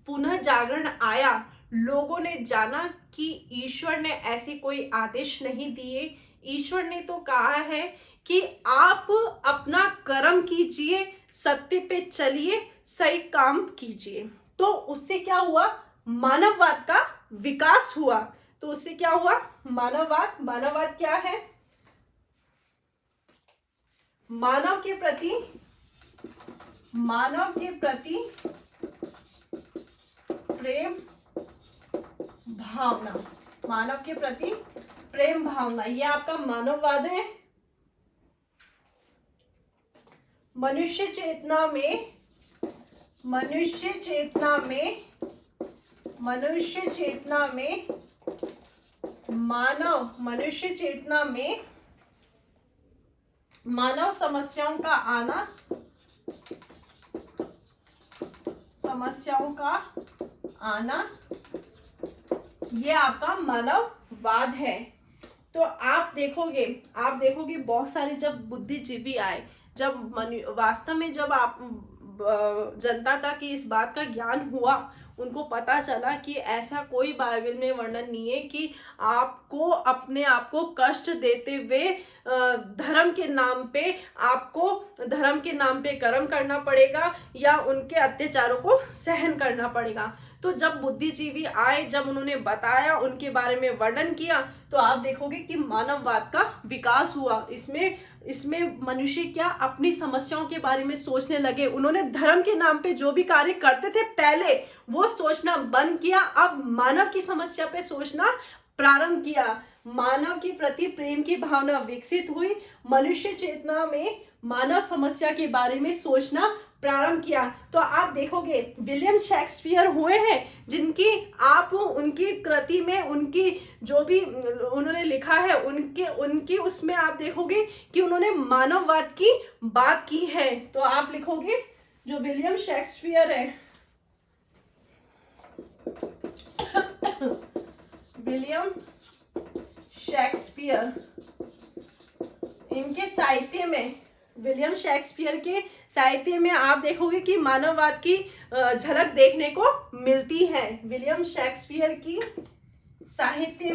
पुनर्जागरण आया, लोगों ने जाना कि ईश्वर ने ऐसे कोई आदेश नहीं दिए। ईश्वर ने तो कहा है कि आप अपना कर्म कीजिए, सत्य पे चलिए, सही काम कीजिए। तो उससे क्या हुआ, मानववाद का विकास हुआ। तो उससे क्या हुआ, मानववाद क्या है, मानव के प्रति प्रेम भावना, मानव के प्रति प्रेम भावना, ये आपका मानववाद है। मनुष्य चेतना में मानव समस्याओं का आना, ये आपका मानववाद है। तो आप देखोगे बहुत सारे जब बुद्धिजीवी आए, जब वास्तव में जब आप जनता तक इस बात का ज्ञान हुआ, उनको पता चला कि ऐसा कोई बाइबल में वर्णन नहीं है कि आपको अपने आप को कष्ट देते हुए धर्म के नाम पे कर्म करना पड़ेगा या उनके अत्याचारों को सहन करना पड़ेगा। तो जब बुद्धिजीवी आए, जब उन्होंने बताया, उनके बारे में वर्णन किया, तो आप देखोगे कि मानववाद का विकास हुआ। इसमें मनुष्य क्या अपनी समस्याओं के बारे में सोचने लगे। उन्होंने धर्म के नाम पे जो भी कार्य करते थे पहले, वो सोचना बंद किया, अब मानव की समस्या पे सोचना प्रारंभ किया। मानव के प्रति प्रेम की भावना विकसित हुई, मनुष्य चेतना में मानव समस्या के बारे में सोचना प्रारंभ किया। तो आप देखोगे विलियम शेक्सपियर हुए हैं, जिनकी आप उनकी कृति में, उनकी जो भी उन्होंने लिखा है, उनकी उसमें आप देखोगे कि उन्होंने मानववाद की बात की है। तो आप लिखोगे जो विलियम शेक्सपियर है, विलियम शेक्सपियर, इनके साहित्य में, विलियम शेक्सपियर के साहित्य में आप देखोगे कि मानववाद की झलक देखने को मिलती है। विलियम शेक्सपियर की साहित्य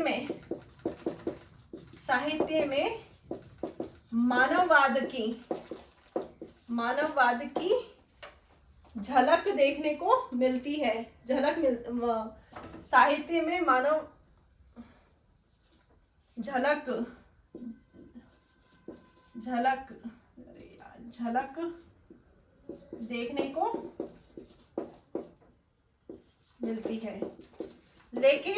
में मानववाद की झलक देखने को मिलती है। साहित्य में मानव झलक देखने को मिलती है। लेकिन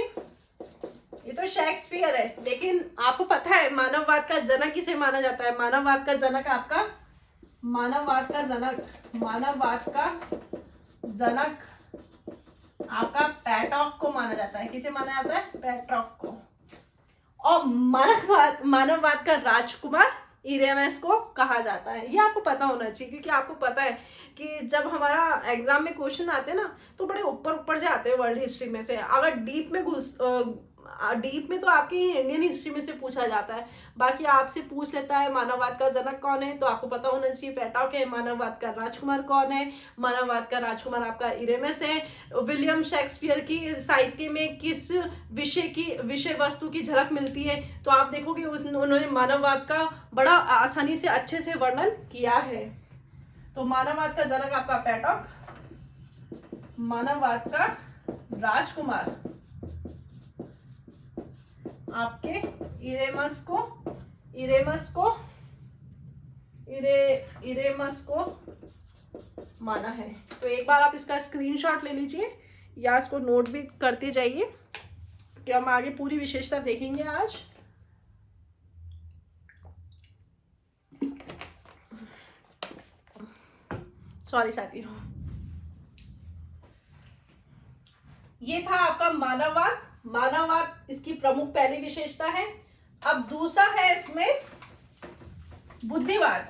ये तो शेक्सपियर है, लेकिन आपको पता है मानववाद का जनक किसे माना जाता है? मानववाद का जनक आपका पेट्रॉक को माना जाता है। किसे माना जाता है? पेट्रॉक को। और मानववाद का राजकुमार इरेनस को कहा जाता है। ये आपको पता होना चाहिए, क्योंकि आपको पता है कि जब हमारा एग्जाम में क्वेश्चन आते हैं ना, तो बड़े ऊपर से आते हैं वर्ल्ड हिस्ट्री में से। अगर डीप में तो आपकी इंडियन हिस्ट्री में से पूछा जाता है। बाकी आपसे पूछ लेता है मानववाद का जनक कौन है, तो आपको पता होना चाहिए पेट्रॉक है। मानववाद का राजकुमार कौन है? मानववाद का राजकुमार आपका इरेनस है। विलियम शेक्सपियर की साहित्य में किस विषय वस्तु की झलक मिलती है? तो आप देखोगे उन्होंने मानववाद का बड़ा आसानी से, अच्छे से वर्णन किया है। तो मानववाद का जनक आपका पेट्रॉक, मानववाद का राजकुमार आपके इरेनस को माना है। तो एक बार आप इसका स्क्रीनशॉट ले लीजिए या इसको नोट भी करते जाइए, कि हम आगे पूरी विशेषता देखेंगे आज। सॉरी साथियों, ये था आपका मानववाद। इसकी प्रमुख पहली विशेषता है। अब दूसरा है इसमें बुद्धिवाद।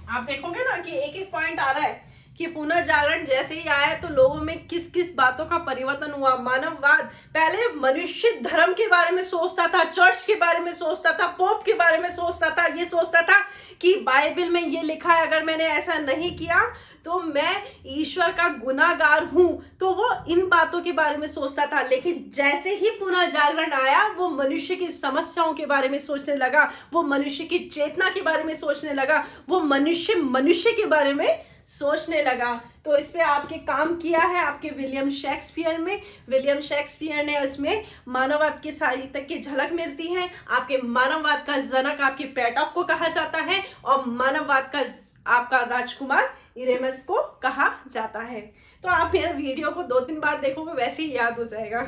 आप देखोगे ना कि एक एक पॉइंट आ रहा है कि पुनर्जागरण जैसे ही आया तो लोगों में किस किस बातों का परिवर्तन हुआ। मानववाद, पहले मनुष्य धर्म के बारे में सोचता था, चर्च के बारे में सोचता था, पोप के बारे में सोचता था, ये सोचता था कि बाइबल में ये लिखा है अगर मैंने ऐसा नहीं किया तो मैं ईश्वर का गुनाहगार हूं, तो वो इन बातों के बारे में सोचता था। लेकिन जैसे ही पुनर्जागरण आया वो मनुष्य की समस्याओं के बारे में सोचने लगा, वो मनुष्य की चेतना के बारे में सोचने लगा, वो मनुष्य के बारे में सोचने लगा। तो इस पे आपके काम किया है आपके विलियम शेक्सपियर में। विलियम शेक्सपियर ने उसमें मानववाद के साहित्य की झलक मिलती है। आपके मानववाद का जनक आपके प्लेटो को कहा जाता है और मानववाद का आपका राजकुमार इरेनस को कहा जाता है। तो आप मेरे वीडियो को 2-3 बार देखोगे वैसे ही याद हो जाएगा।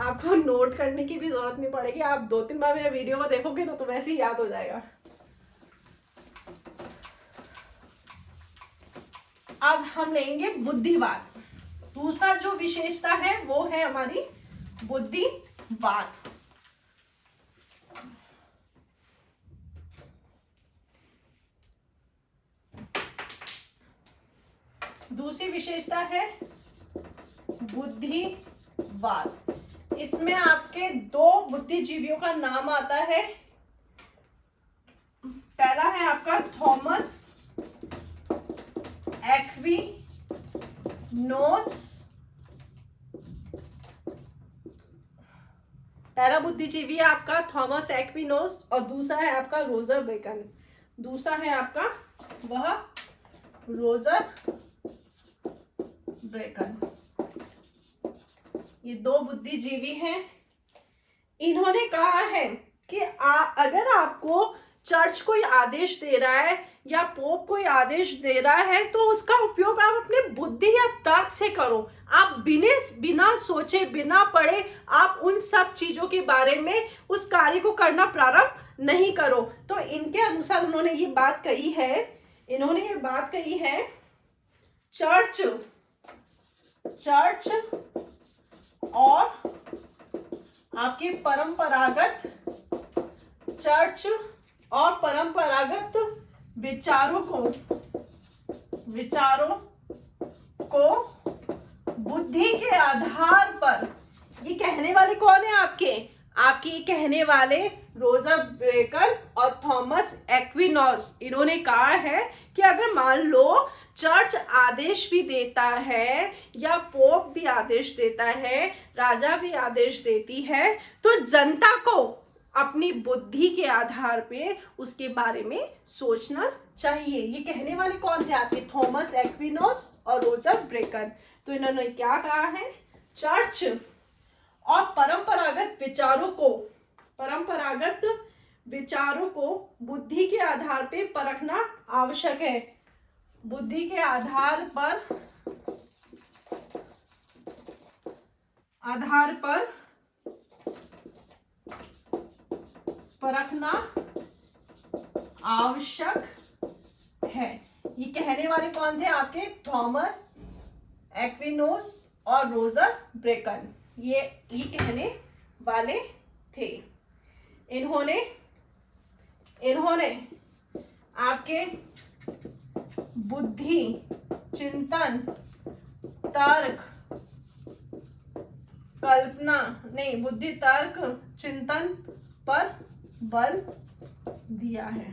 आपको नोट करने की भी जरूरत नहीं पड़ेगी, आप 2-3 बार मेरे वीडियो को देखोगे ना तो वैसे ही याद हो जाएगा। अब हम लेंगे बुद्धिवाद। दूसरा जो विशेषता है वो है हमारी बुद्धिवाद। दूसरी विशेषता है बुद्धिवाद। इसमें आपके 2 बुद्धिजीवियों का नाम आता है। पहला है आपका थॉमस एक्विनोस। पहला बुद्धिजीवी है आपका थॉमस एक्विनोस और दूसरा है आपका रोजर बेकन। दूसरा है आपका वह रोजर बेकन। ये 2 बुद्धिजीवी हैं। इन्होंने कहा है कि अगर आपको चर्च कोई आदेश दे रहा है या पोप कोई आदेश दे रहा है तो उसका उपयोग आप अपने बुद्धि या तर्क से करो। आप बिना सोचे बिना पढ़े आप उन सब चीजों के बारे में उस कार्य को करना प्रारंभ नहीं करो। तो इनके अनुसार उन्होंने ये बात कही है चर्च और आपके परंपरागत विचारों को बुद्धि के आधार पर, ये कहने वाले कौन है आपके कहने वाले रोजर बेकन और थॉमस एक्विनोस। इन्होंने कहा है कि अगर मान लो चर्च आदेश भी देता है या पोप भी आदेश देता है, राजा भी आदेश देती है, तो जनता को अपनी बुद्धि के आधार पे उसके बारे में सोचना चाहिए। ये कहने वाले कौन थे आपके? थॉमस एक्विनोस और रोजर बेकन। तो इन्होंने क्या कहा है? चर्च और परंपरागत विचारों को बुद्धि के आधार पे परखना आवश्यक है। बुद्धि के आधार पर परखना आवश्यक है। ये कहने वाले कौन थे आपके? थॉमस एक्विनोस और रोजर बेकन। ये कहने वाले थे। इन्होंने आपके बुद्धि, चिंतन, तर्क, बुद्धि तर्क चिंतन पर बल दिया है।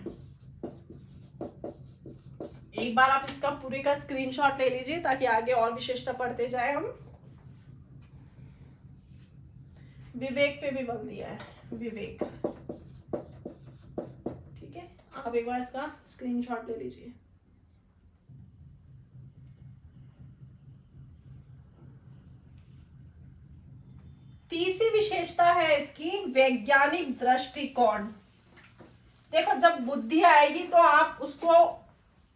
एक बार आप इसका पूरे का स्क्रीनशॉट ले लीजिए ताकि आगे और विशेषता पढ़ते जाए हम। विवेक पे भी बल दिया है, विवेक। ठीक है, आप एक बार इसका स्क्रीनशॉट ले लीजिए। तीसरी विशेषता है इसकी वैज्ञानिक दृष्टिकोण। देखो, जब बुद्धि आएगी तो आप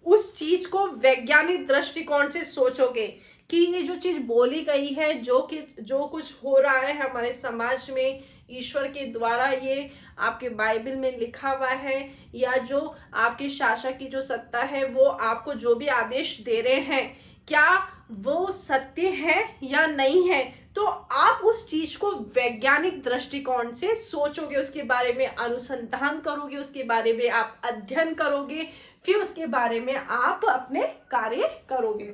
उस चीज को वैज्ञानिक दृष्टिकोण से सोचोगे कि ये जो चीज बोली गई है, जो कुछ हो रहा है हमारे समाज में ईश्वर के द्वारा, ये आपके बाइबल में लिखा हुआ है, या जो आपके शासक की जो सत्ता है वो आपको जो भी आदेश दे रहे हैं, क्या वो सत्य है या नहीं है। तो आप उस चीज को वैज्ञानिक दृष्टिकोण से सोचोगे, उसके बारे में अनुसंधान करोगे, उसके बारे में आप अध्ययन करोगे, फिर उसके बारे में आप अपने कार्य करोगे।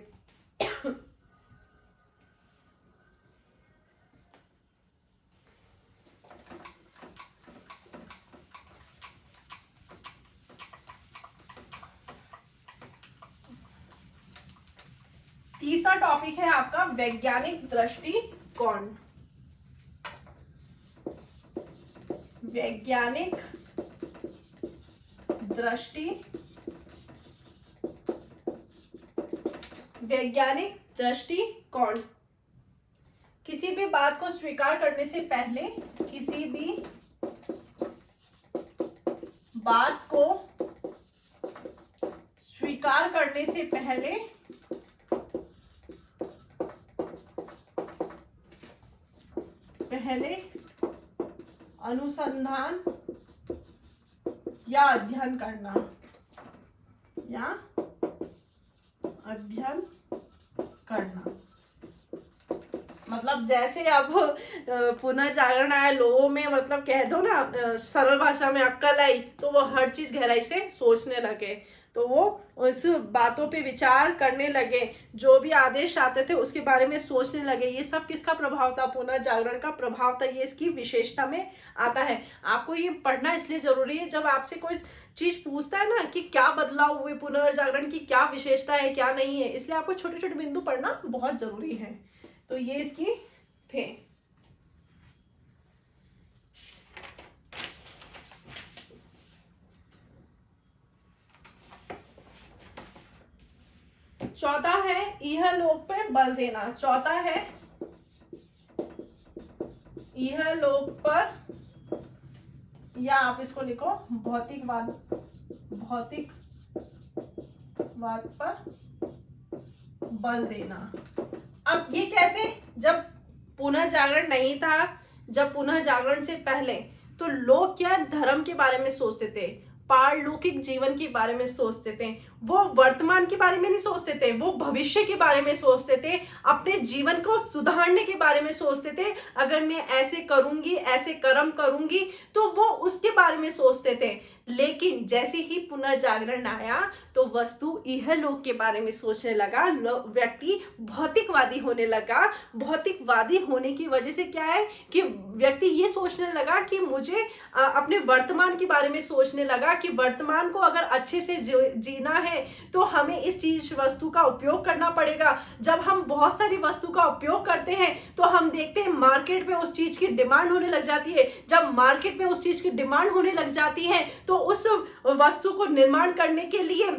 तीसरा टॉपिक है आपका वैज्ञानिक दृष्टिकोण। वैज्ञानिक दृष्टिकोण। किसी भी बात को स्वीकार करने से पहले, किसी भी बात को स्वीकार करने से पहले अनुसंधान या अध्ययन करना, मतलब जैसे अब पुनर्जागरण आया, लोगों में मतलब कह दो ना सरल भाषा में अक्ल आई, तो वो हर चीज गहराई से सोचने लगे, तो वो उस बातों पे विचार करने लगे, जो भी आदेश आते थे उसके बारे में सोचने लगे। ये सब किसका प्रभाव था? पुनर्जागरण का प्रभाव था। ये इसकी विशेषता में आता है। आपको ये पढ़ना इसलिए जरूरी है, जब आपसे कोई चीज पूछता है ना कि क्या बदलाव हुए, पुनर्जागरण की क्या विशेषता है, क्या नहीं है, इसलिए आपको छोटे छोटे बिंदु पढ़ना बहुत जरूरी है। तो ये इसकी थे। चौथा है इहलोक पे बल देना। चौथा है इहलोक पर, या आप इसको लिखो भौतिकवाद पर बल देना। अब ये कैसे? जब पुनर्जागरण नहीं था, जब पुनर्जागरण से पहले, तो लोग क्या धर्म के बारे में सोचते थे, पारलौकिक जीवन के बारे में सोचते थे, वो वर्तमान के बारे में नहीं सोचते थे, वो भविष्य के बारे में सोचते थे, अपने जीवन को सुधारने के बारे में सोचते थे। अगर मैं ऐसे करूंगी, ऐसे कर्म करूंगी, तो वो उसके बारे में सोचते थे। लेकिन जैसे ही पुनर्जागरण आया, तो वस्तु इहलोक के बारे में सोचने लगा, व्यक्ति भौतिकवादी होने लगा। भौतिकवादी होने की वजह से क्या है कि व्यक्ति ये सोचने लगा कि मुझे अपने वर्तमान के बारे में सोचने लगा कि वर्तमान को अगर अच्छे से जीना है, तो हमें इस चीज वस्तु का उपयोग करना पड़ेगा। जब हम बहुत सारी वस्तु का उपयोग करते हैं, तो हम देखते हैं मार्केट में उस चीज की डिमांड होने लग जाती है। जब मार्केट में उस चीज की डिमांड होने लग जाती है, तो उस वस्तु को निर्माण करने के लिए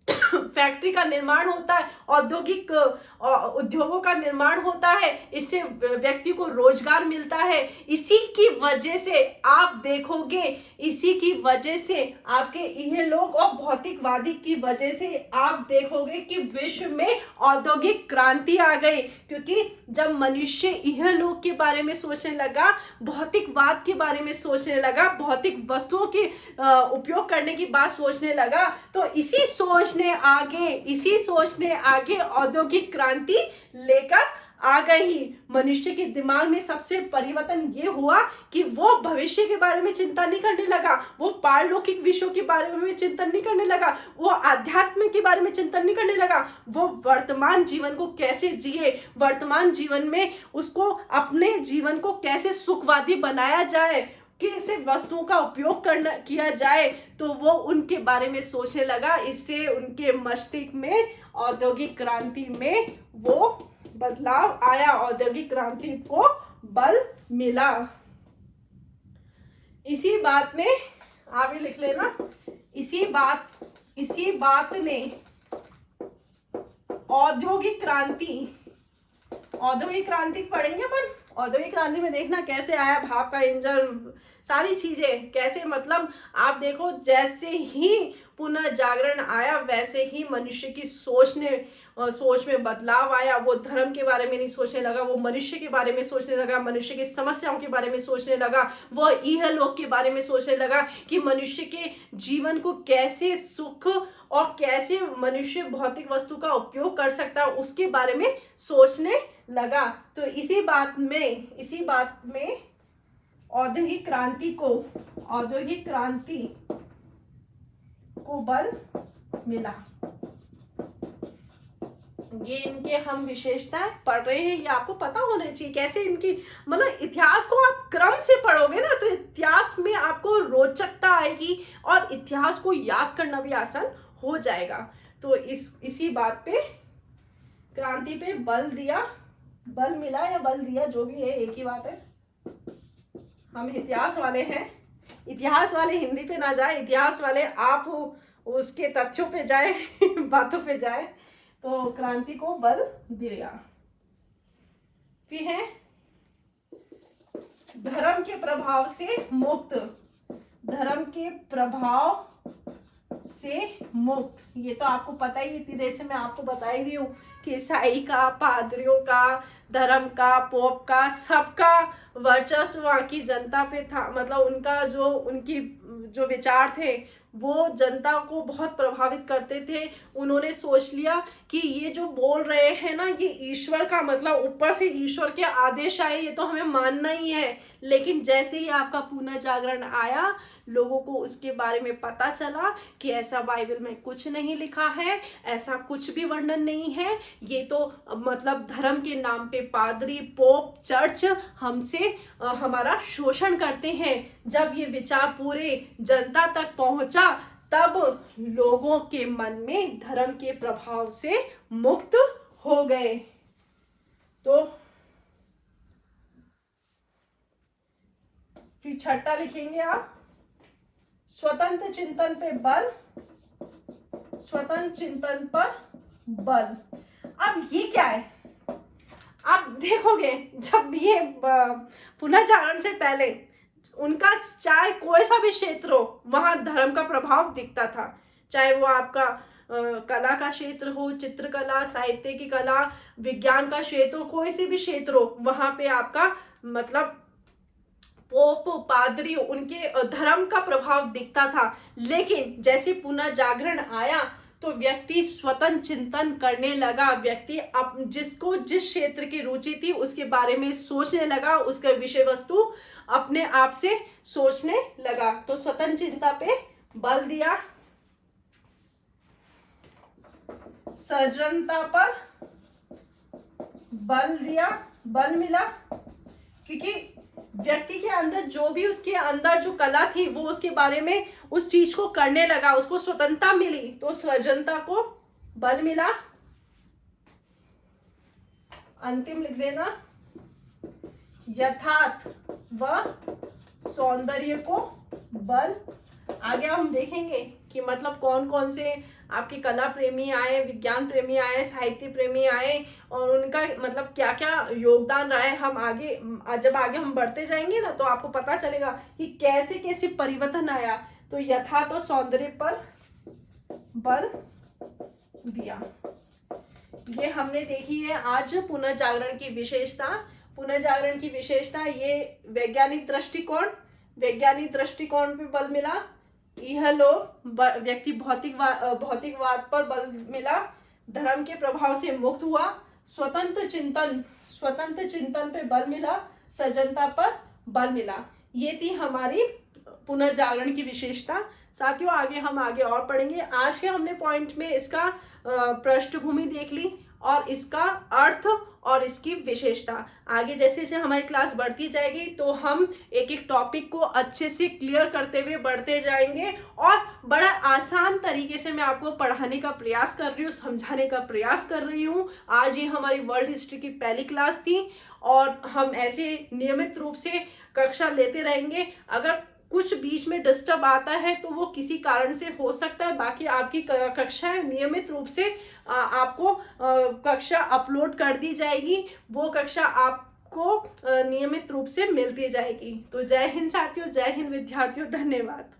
फैक्ट्री का निर्माण होता है, औद्योगिक उद्योगों का निर्माण होता है, इससे व्यक्ति को रोजगार मिलता है। इसी की वजह से आप देखोगे, इसी की वजह से आपके इहलोक और भौतिकवादी की वजह से आप देखोगे कि विश्व में औद्योगिक क्रांति आ गई। क्योंकि जब मनुष्य इहलोक के बारे में सोचने लगा, भौतिकवाद के बारे में सोचने लगा, भौतिक वस्तुओं के उपयोग करने की बात सोचने लगा, तो इसी सोच ने आगे औद्योगिक क्रांति लेकर आ गई। मनुष्य के दिमाग में सबसे परिवर्तन ये हुआ कि वो भविष्य के बारे में चिंता नहीं करने लगा, वो पारलौकिक विषयों के बारे में चिंतन नहीं करने लगा, वो आध्यात्म के बारे में चिंतन नहीं करने लगा। वो वर्तमान जीवन को कैसे जिए, वर्तमान जीवन में उसको अपने जीवन को कैसे सुखवादी बनाया जाए, कैसे वस्तुओं का उपयोग किया जाए, तो वो उनके बारे में सोचने लगा। इससे उनके मस्तिष्क में औद्योगिक क्रांति में वो बदलाव आया, औद्योगिक क्रांति को बल मिला। इसी बात में आप ये लिख लेना, इसी बात ने औद्योगिक क्रांति पढ़ेंगे अपन। औद्योगिक क्रांति में देखना कैसे आया भाप का इंजन, सारी चीजें कैसे, मतलब आप देखो जैसे ही पुनर्जागरण आया, वैसे ही मनुष्य की सोच में बदलाव आया। वो धर्म के बारे में नहीं सोचने लगा, वो मनुष्य के बारे में सोचने लगा, मनुष्य की समस्याओं के बारे में सोचने लगा, वो इहलोक के बारे में सोचने लगा कि मनुष्य के जीवन को कैसे सुख और कैसे मनुष्य भौतिक वस्तु का उपयोग कर सकता है, उसके बारे में सोचने लगा। तो इसी बात में औद्योगिक क्रांति को बल मिला। ये इनके हम विशेषताएं पढ़ रहे हैं, ये आपको पता होना चाहिए कैसे इनकी, मतलब इतिहास को आप क्रम से पढ़ोगे ना तो इतिहास में आपको रोचकता आएगी और इतिहास को याद करना भी आसान हो जाएगा। तो इसी बात पे, क्रांति पे बल मिला या बल दिया, जो भी है एक ही बात है। हम इतिहास वाले हैं, इतिहास वाले हिंदी पे ना जाए, इतिहास वाले आप उसके तथ्यों पे जाए बातों पे जाए। तो क्रांति को बल दिया। फिर है धर्म के प्रभाव से मुक्त, ये तो आपको पता ही, इतनी देर से मैं आपको बता ही रही हूँ कि ईसाई का, पादरियों का, धर्म का, पोप का, सबका वर्चस्व वहाँ की जनता पे था। मतलब उनकी जो विचार थे वो जनता को बहुत प्रभावित करते थे। उन्होंने सोच लिया कि ये जो बोल रहे हैं ना, ये ईश्वर का, मतलब ऊपर से ईश्वर के आदेश आए, ये तो हमें मानना ही है। लेकिन जैसे ही आपका पुनर्जागरण आया, लोगों को उसके बारे में पता चला कि ऐसा बाइबल में कुछ नहीं लिखा है, ऐसा कुछ भी वर्णन नहीं है, ये तो मतलब धर्म के नाम पे पादरी, पोप, चर्च हमसे हमारा शोषण करते हैं। जब ये विचार पूरे जनता तक पहुंचा, तब लोगों के मन में धर्म के प्रभाव से मुक्त हो गए। तो फिर छठा लिखेंगे आप, स्वतंत्र चिंतन पर बल। अब ये क्या है, आप देखोगे जब ये पुनर्जागरण से पहले उनका चाहे कोई सा भी क्षेत्र हो, वहां धर्म का प्रभाव दिखता था। चाहे वो आपका कला का क्षेत्र हो, चित्रकला, साहित्य की कला, विज्ञान का क्षेत्र हो, कोई से भी क्षेत्र हो, वहां पे आपका मतलब पोप, पादरी, उनके धर्म का प्रभाव दिखता था। लेकिन जैसे पुनर्जागरण आया तो व्यक्ति स्वतंत्र चिंतन करने लगा। व्यक्ति जिसको जिस क्षेत्र की रुचि थी उसके बारे में सोचने लगा, उसका विषय वस्तु अपने आप से सोचने लगा। तो स्वतंत्र चिंता पे बल दिया, सृजनता पर बल मिला, क्योंकि व्यक्ति के अंदर जो भी उसके अंदर जो कला थी वो उसके बारे में उस चीज को करने लगा, उसको स्वतंत्रता मिली, तो सृजनता को बल मिला। अंतिम लिख देना, यथार्थ व सौंदर्य को बल। आगे हम देखेंगे कि मतलब कौन कौन से आपके कला प्रेमी आए, विज्ञान प्रेमी आए, साहित्य प्रेमी आए, और उनका मतलब क्या क्या योगदान रहा है। हम आगे जब हम बढ़ते जाएंगे ना, तो आपको पता चलेगा कि कैसे कैसे परिवर्तन आया। तो यथार्थ और सौंदर्य पर बल दिया। ये हमने देखी है आज पुनर्जागरण की विशेषता। ये वैज्ञानिक दृष्टिकोण पे बल मिला। यह लोग व्यक्ति भौतिकवाद पर बल मिला। धर्म के प्रभाव से मुक्त हुआ। स्वतंत्र चिंतन पे बल मिला। सृजनता पर बल मिला। ये थी हमारी पुनर्जागरण की विशेषता। साथियों, हम आगे और पढ़ेंगे। आज के हमने पॉइंट में इसका पृष्ठभूमि देख ली और इसका अर्थ और इसकी विशेषता। आगे जैसे जैसे हमारी क्लास बढ़ती जाएगी तो हम एक एक टॉपिक को अच्छे से क्लियर करते हुए बढ़ते जाएंगे और बड़ा आसान तरीके से मैं आपको पढ़ाने का प्रयास कर रही हूँ, समझाने का प्रयास कर रही हूँ। आज ये हमारी वर्ल्ड हिस्ट्री की पहली क्लास थी और हम ऐसे नियमित रूप से कक्षा लेते रहेंगे। अगर कुछ बीच में डिस्टर्ब आता है तो वो किसी कारण से हो सकता है। बाकी आपकी कक्षाएं नियमित रूप से आपको कक्षा अपलोड कर दी जाएगी। वो कक्षा आपको नियमित रूप से मिलती जाएगी। तो जय हिंद साथियों, जय हिंद विद्यार्थियों, धन्यवाद।